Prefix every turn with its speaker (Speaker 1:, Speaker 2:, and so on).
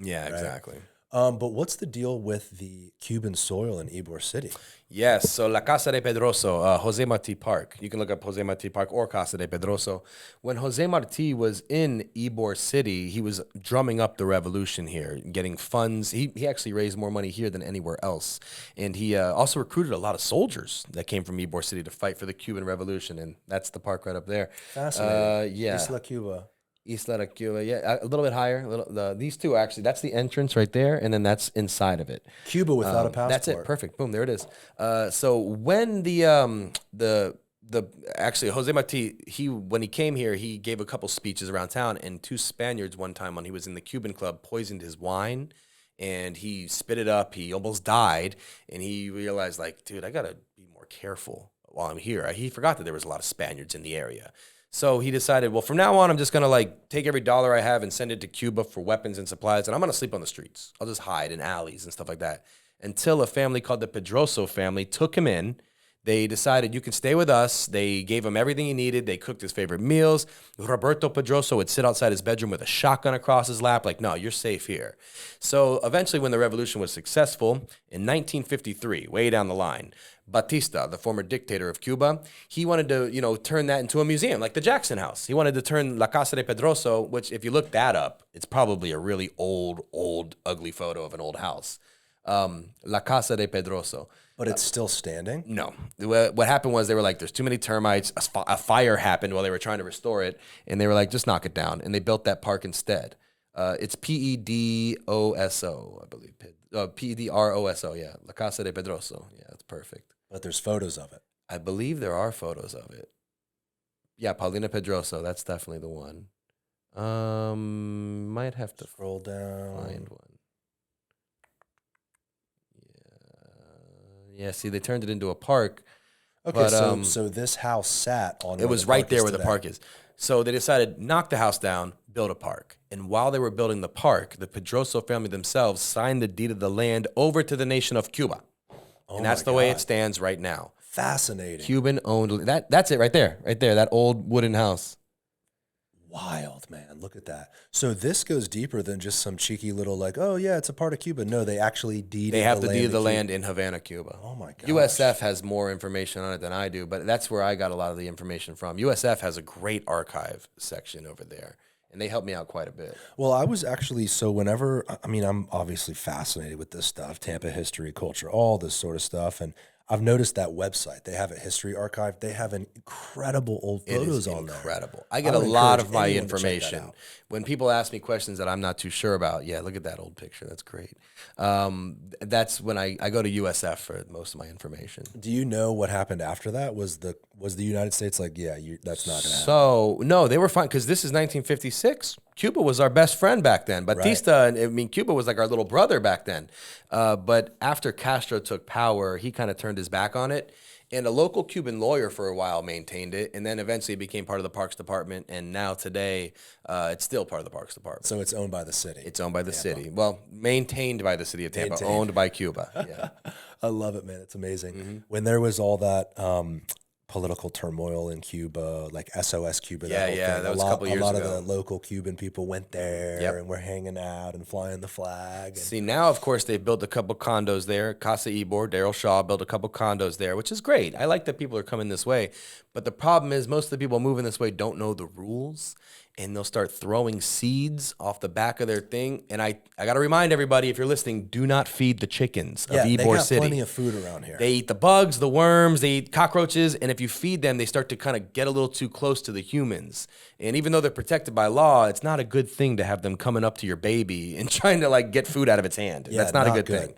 Speaker 1: Yeah,
Speaker 2: right?
Speaker 1: exactly.
Speaker 2: But what's the deal with the Cuban soil in Ybor City?
Speaker 1: Yes, so La Casa de Pedroso, Jose Marti Park. You can look up Jose Marti Park or Casa de Pedroso. When Jose Marti was in Ybor City, he was drumming up the revolution here, getting funds. He actually raised more money here than anywhere else. And he also recruited a lot of soldiers that came from Ybor City to fight for the Cuban Revolution. And that's the park right up there.
Speaker 2: Fascinating.
Speaker 1: Yeah.
Speaker 2: Isla Cuba.
Speaker 1: Isla de Cuba, yeah, a little bit higher. These two actually, that's the entrance right there, and then that's inside of it.
Speaker 2: Cuba without a passport.
Speaker 1: That's it, perfect. Boom, there it is. So when the actually Jose Marti, when he came here, he gave a couple speeches around town, and two Spaniards one time when he was in the Cuban club poisoned his wine, and he spit it up. He almost died, and he realized like, dude, I gotta be more careful while I'm here. He forgot that there was a lot of Spaniards in the area. So he decided, well, from now on, I'm just going to like take every dollar I have and send it to Cuba for weapons and supplies, and I'm going to sleep on the streets. I'll just hide in alleys and stuff like that. Until a family called the Pedroso family took him in. They decided, you can stay with us. They gave him everything he needed. They cooked his favorite meals. Roberto Pedroso would sit outside his bedroom with a shotgun across his lap, like, no, you're safe here. So eventually, when the revolution was successful, in 1953, way down the line, Batista, the former dictator of Cuba, he wanted to, turn that into a museum, like the Jackson House. He wanted to turn La Casa de Pedroso, which, if you look that up, it's probably a really old, ugly photo of an old house. La Casa de Pedroso.
Speaker 2: But it's still standing?
Speaker 1: No. What happened was they were like, there's too many termites. A fire happened while they were trying to restore it, and they were like, just knock it down. And they built that park instead. It's Pedroso, I believe. Pedroso, yeah. La Casa de Pedroso. Yeah, that's perfect.
Speaker 2: But there's photos of it.
Speaker 1: I believe there are photos of it. Yeah, Paulina Pedroso. That's definitely the one. Might have to
Speaker 2: scroll down.
Speaker 1: Find one. Yeah, see, they turned it into a park.
Speaker 2: Okay, but, so this house sat on.
Speaker 1: It was right there where the park is. So they decided, knock the house down, build a park. And while they were building the park, the Pedroso family themselves signed the deed of the land over to the nation of Cuba. And that's the way it stands right now.
Speaker 2: Fascinating.
Speaker 1: Cuban owned. That's it right there. Right there, that old wooden house.
Speaker 2: Wild, man. Look at that. So this goes deeper than just some cheeky little like, oh, yeah, it's a part of Cuba. No, they actually deeded the land.
Speaker 1: They have the deed of the land in Havana, Cuba.
Speaker 2: Oh, my gosh.
Speaker 1: USF has more information on it than I do, but that's where I got a lot of the information from. USF has a great archive section over there, and they helped me out quite a bit.
Speaker 2: Well, I was actually, I'm obviously fascinated with this stuff, Tampa history, culture, all this sort of stuff, and I've noticed that website. They have a history archive. They have incredible old photos on there.
Speaker 1: Incredible. I get a lot of my information. When people ask me questions that I'm not too sure about, yeah, look at that old picture. That's great. That's when I go to USF for most of my information.
Speaker 2: Do you know what happened after that? Was the United States like, yeah, that's not going to happen?
Speaker 1: So, no, they were fine because this is 1956. Cuba was our best friend back then. Batista, right. Cuba was like our little brother back then. But after Castro took power, he kind of turned his back on it. And a local Cuban lawyer for a while maintained it, and then eventually it became part of the Parks Department, and now today it's still part of the Parks Department.
Speaker 2: So it's owned by the city.
Speaker 1: It's owned by the city. Well, maintained by the city of Tampa, owned by Cuba. Yeah.
Speaker 2: I love it, man. It's amazing. Mm-hmm. When there was all that political turmoil in Cuba, like SOS Cuba.
Speaker 1: That was a couple years ago.
Speaker 2: A lot of the local Cuban people went there and were hanging out and flying the flag.
Speaker 1: See, now, of course, they've built a couple condos there. Casa Ybor, Daryl Shaw built a couple condos there, which is great. I like that people are coming this way. But the problem is most of the people moving this way don't know the rules, and they'll start throwing seeds off the back of their thing. And I got to remind everybody, if you're listening, do not feed the chickens of Ybor City.
Speaker 2: They got plenty of food around here.
Speaker 1: They eat the bugs, the worms, they eat cockroaches, and if you feed them, they start to kind of get a little too close to the humans. And even though they're protected by law, it's not a good thing to have them coming up to your baby and trying to like get food out of its hand. That's not a good thing.